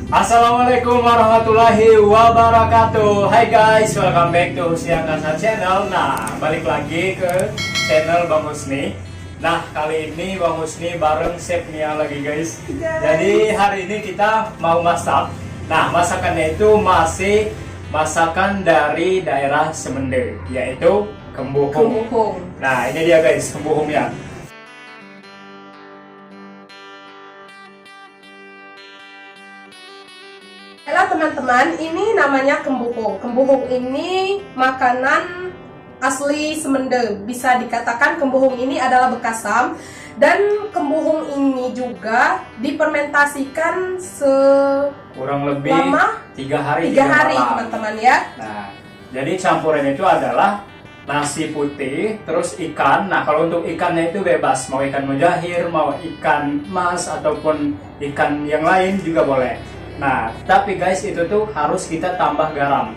Assalamualaikum warahmatullahi wabarakatuh. Hai guys, welcome back to Husni Akasa Channel. Nah, balik lagi ke channel Bang Husni. Nah, kali ini Bang Husni bareng Chef Nia lagi guys. Jadi hari ini kita mau masak. Nah, masakannya itu masih masakan dari daerah Semende, yaitu kembuhung. Nah, ini dia guys, kembuhungnya. Halo teman-teman, ini namanya kembuhung. Kembuhung ini makanan asli Semende. Bisa dikatakan kembuhung ini adalah Bekasam. Dan kembuhung ini juga dipermentasikan Kurang lebih selama 3 hari teman-teman ya. Nah, jadi campuran itu adalah nasi putih, terus ikan. Nah, kalau untuk ikannya itu bebas, mau ikan mujair, mau ikan mas, ataupun ikan yang lain juga boleh. Nah, tapi guys itu tuh harus kita tambah garam.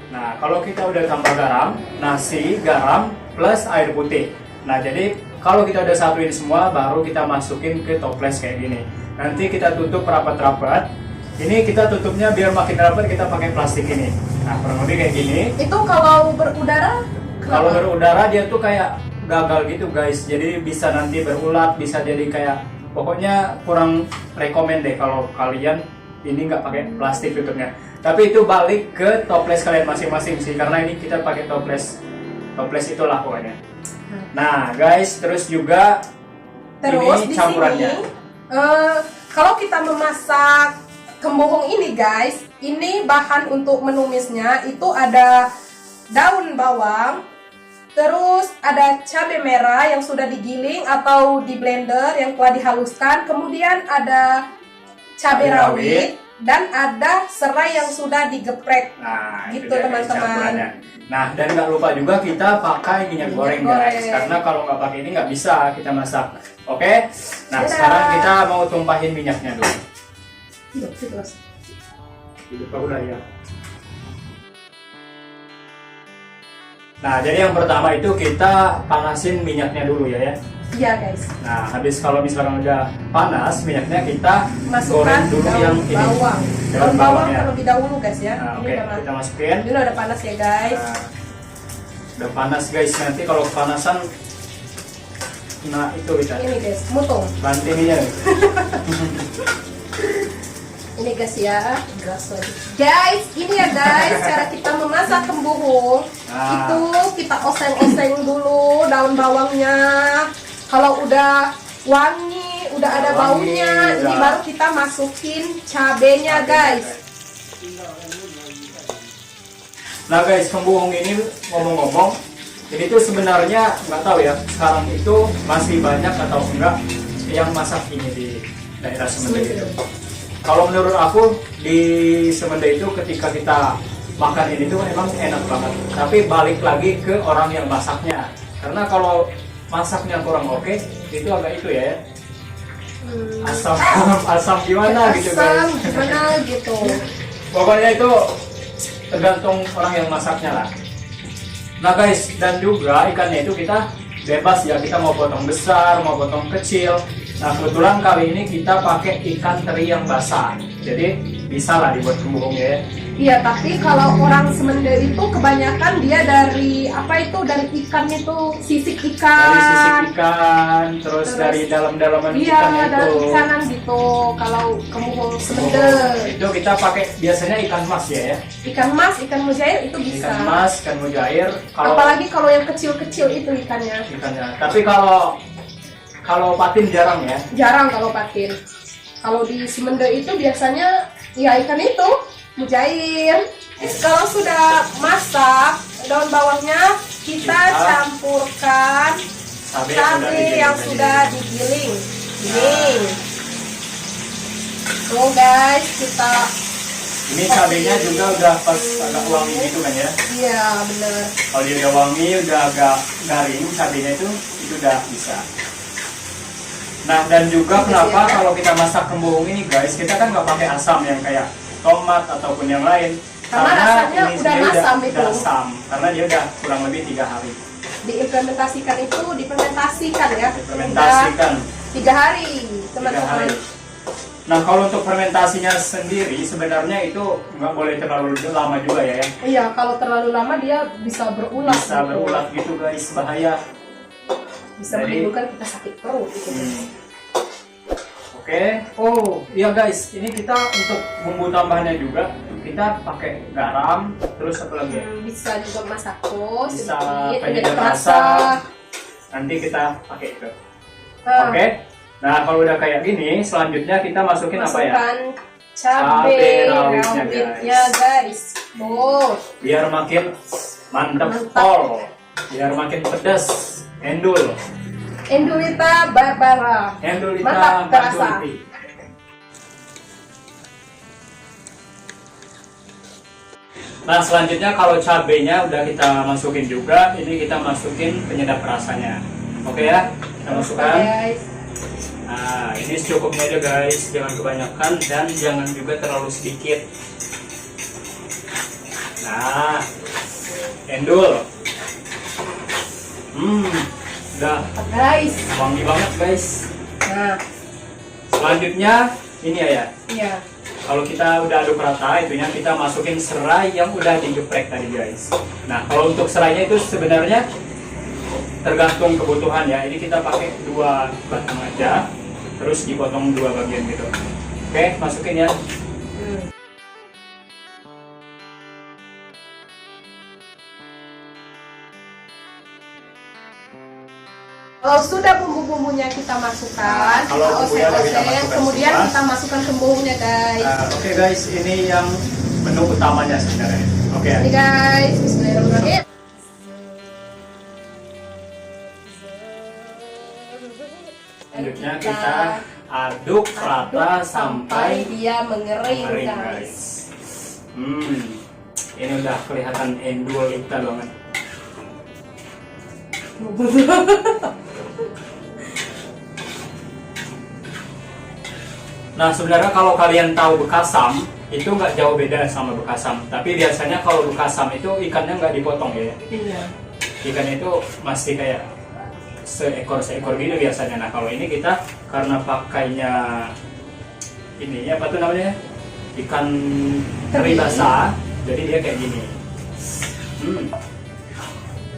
Nah, kalau kita udah tambah garam, nasi, garam, plus air putih. Nah, jadi kalau kita udah satuin semua, baru kita masukin ke toples kayak gini. Nanti kita tutup rapat-rapat. Ini kita tutupnya biar makin rapat, kita pakai plastik ini. Nah, kurang lebih kayak gini. Itu kalau berudara? Kalau berudara dia tuh kayak gagal gitu guys. Jadi bisa nanti berulat, bisa jadi kayak, pokoknya kurang rekomen deh kalau kalian ini nggak pakai plastik tutupnya. Tapi itu balik ke toples kalian masing-masing sih, karena ini kita pakai toples itulah pokoknya. Nah guys, terus juga ini campurannya. Kalau kita memasak kembuhung ini guys, ini bahan untuk menumisnya itu ada daun bawang, terus ada cabai merah yang sudah digiling atau di blender yang telah dihaluskan, kemudian ada cabai rawit, dan ada serai yang sudah digeprek. Nah, gitu teman-teman. Nah, dan nggak lupa juga kita pakai minyak goreng guys, karena kalau nggak pakai ini nggak bisa kita masak. Oke? Nah, sekarang kita mau tumpahin minyaknya dulu. Udah ya. Nah, jadi yang pertama itu kita panasin minyaknya dulu ya. Iya guys. Nah, habis kalau misalkan udah panas minyaknya, kita masukkan goreng dulu yang ini. Daun bawang terlebih dahulu guys ya. Nah, oke, kita masukin. Ini udah panas ya guys. Nah, udah panas guys, nanti kalau kepanasan, nah itu kita. Ini guys, mutung. Bantingnya. Ini guys ya, gas lagi. Guys, ini ya guys, cara kita memasak kembuhung. Nah. Itu kita oseng-oseng dulu daun bawangnya. Kalau udah wangi, udah ada baunya, ini baru kita masukin cabenya guys. Nah guys, kembuhung ini ngomong-ngomong, ini tuh sebenarnya nggak tahu ya, sekarang itu masih banyak atau enggak yang masak ini di daerah Semende itu. Kalau menurut aku di Semende itu ketika kita makan ini tuh memang enak banget. Tapi balik lagi ke orang yang masaknya. Karena kalau masaknya kurang oke, itu agak itu ya. Asam gimana gitu guys. Asam gimana gitu. Pokoknya itu tergantung orang yang masaknya lah. Nah guys, dan juga ikannya itu kita bebas ya, kita mau potong besar, mau potong kecil. Nah kebetulan kali ini kita pakai ikan teri yang basah, jadi bisa lah dibuat kembuhungnya ya. Iya, tapi kalau orang Semende itu kebanyakan dia dari apa itu, dari ikannya itu sisik ikan. Dari sisik ikan, terus dari dalam-dalaman ikannya itu. Iya, dalam ikanan gitu. Kalau kembuhung Semende. Itu kita pakai biasanya ikan mas ya. Ikan mas, ikan mujair itu bisa. Ikan mas, ikan mujair. Apalagi kalau yang kecil-kecil itu ikannya. Tapi kalau patin jarang ya. Jarang kalau patin. Kalau di Semende itu biasanya ya ikan itu mujair. Kalau sudah masak daun bawangnya, kita campurkan cabai yang sudah digiling. Ini. Tuh guys, kita ini cabenya juga udah pas agak wangi gitu kan ya. Iya, bener. Kalau dia udah wangi, udah agak garing cabenya itu udah bisa. Nah, dan juga kenapa kalau kita masak kembuhung ini guys, kita kan nggak pakai asam yang kayak tomat ataupun yang lain, karena rasanya ini udah masam itu. Udah asam, karena dia udah kurang lebih 3 hari. Diimplementasikan itu, difermentasikan ya. Difermentasikan. 3 hari, teman-teman. Nah kalau untuk fermentasinya sendiri sebenarnya itu nggak boleh terlalu lama juga ya. Iya, kalau terlalu lama dia bisa berulat. Bisa berulat gitu guys, bahaya. Bisa menimbulkan kita sakit perut gitu. Oke. Oh iya guys, ini kita untuk bumbu tambahannya juga kita pakai garam, terus apa lagi? Bisa juga masako, Bisa sedikit, penyedap penyedap rasa. rasa. Nanti kita pakai itu. Oke. Nah kalau udah kayak gini, selanjutnya kita masukin apa ya? Masukkan cabai rawitnya, rawitnya guys. Oh, Biar makin mantep pol, biar makin pedas. Endul, Endulita Barbara. endulita Mantap terasa. Banduliti. Nah selanjutnya kalau cabenya udah kita masukin juga, ini kita masukin penyedap rasanya. Oke ya, kita masukkan. Guys. Nah ini secukupnya aja guys, jangan kebanyakan dan jangan juga terlalu sedikit. Nah, endul. Udah Guys. wangi banget guys. Nah, Selanjutnya ini ya. iya. Kalau kita udah aduk rata, itunya kita masukin serai yang udah digeprek tadi guys. Nah kalau untuk serainya itu sebenarnya tergantung kebutuhan ya. Ini kita pakai 2 batang aja, terus dipotong 2 bagian gitu. Oke, masukin ya. Kalau sudah bumbu-bumbunya kita masukkan, Kalau bumbunya udah kita masukkan kemudian semua. kita masukkan kembungnya guys. Nah, oke guys, ini yang menu utamanya sebenarnya. Oke. Ini guys, bismillahirrahmanirrahim. Selanjutnya kita aduk rata sampai dia mengering kering guys. guys. Ini udah kelihatan endulita banget. Nah sebenarnya kalau kalian tahu bekasam itu nggak jauh beda sama bekasam, tapi biasanya kalau bekasam itu ikannya nggak dipotong ya. Iya. Ikannya itu masih kayak seekor gitu biasanya. Nah kalau ini kita karena pakainya ini apa tuh namanya, ikan teri basah, jadi dia kayak gini.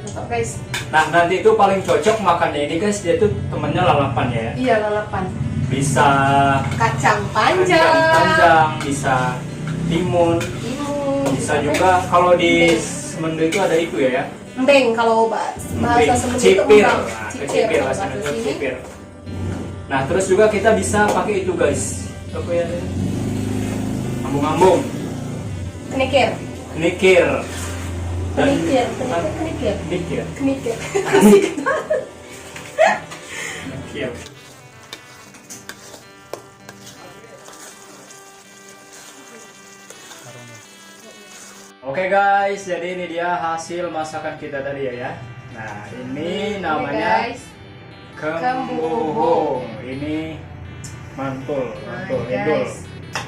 Mantap guys. Nah nanti itu paling cocok makannya ini guys, dia tuh temennya lalapan ya. Iya, lalapan. Bisa Kacang panjang. kacang panjang, bisa timun, bisa juga kalau di Semendu itu ada itu ya. Embeng kalau bahasa Semendu itu Cipir. embang. Nah, Cipir kecipir kalau bahasa bahasa Indonesia, sini. cipir. Nah terus juga kita bisa pakai itu guys, apa ya? Ambung-ambung, Kenikir. kenikir, dan Kenikir. kenikir, Kenikir. kenikir. Oke guys, jadi ini dia hasil masakan kita tadi ya. Nah ini namanya guys. kembuhung. Ini mantul, mantul, Nah, endul. guys.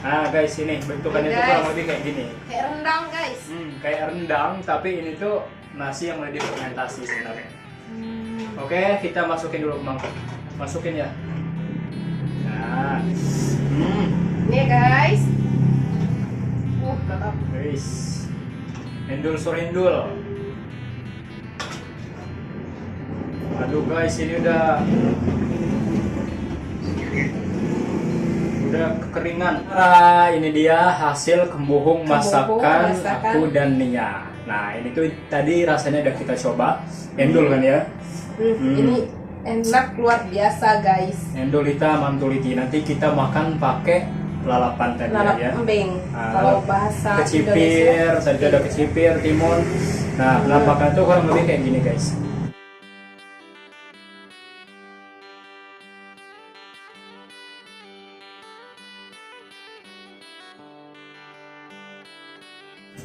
Nah guys ini bentukannya Nah, tuh guys. kurang lebih kayak gini. Kayak rendang guys. Kayak rendang, tapi ini tuh nasi yang udah difermentasi sebenarnya. Oke, kita masukin dulu ke mangkok. Masukin ya. Nah, Nih guys. Mantap. guys, endul surendul. Aduh guys, ini udah kekeringan. Nah, ini dia hasil kembuhung masakan aku dan Nia. Nah, ini tuh tadi rasanya udah kita coba. Endul kan ya? Ini enak luar biasa guys. Endulita mantuliti. Nanti kita makan pakai lalapan tadi Lalap ya. embeng. Nah, Kalau bahasa kecipir, tadi ada kecipir, timun. Nah, penampakan tuh kurang lebih kayak gini guys.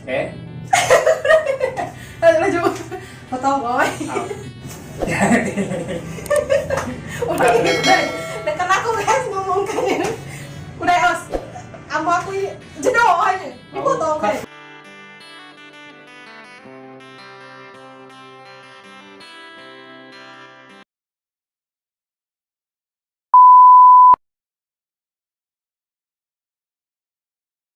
Oke. Lanjut. Kau tahu boy? Udah, dekat aku guys ngomongkannya. Udah os. Ambo aku ini jedoh aja. Ibu tahu guys.